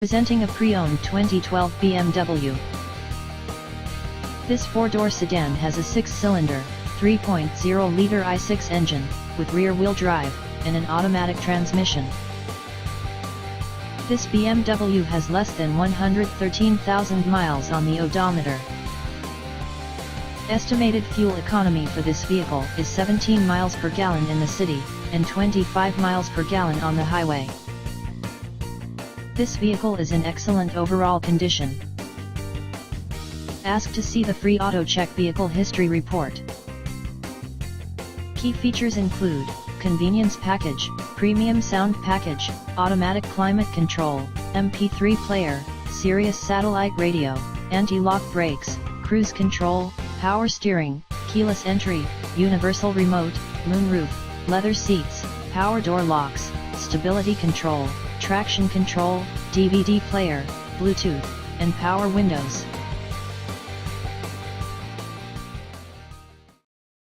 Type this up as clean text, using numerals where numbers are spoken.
Presenting a pre-owned 2012 BMW. This four-door sedan has a six-cylinder, 3.0-liter i6 engine, with rear-wheel drive, and an automatic transmission. This BMW has less than 113,000 miles on the odometer. Estimated fuel economy for this vehicle is 17 miles per gallon in the city, and 25 miles per gallon on the highway. This vehicle is in excellent overall condition. Ask to see the free Auto Check Vehicle History Report. Key features include convenience package, premium sound package, automatic climate control, MP3 player, Sirius satellite radio, anti-lock brakes, cruise control, power steering, keyless entry, universal remote, moonroof, leather seats, power door locks, stability control, traction control, DVD player, Bluetooth, and power windows.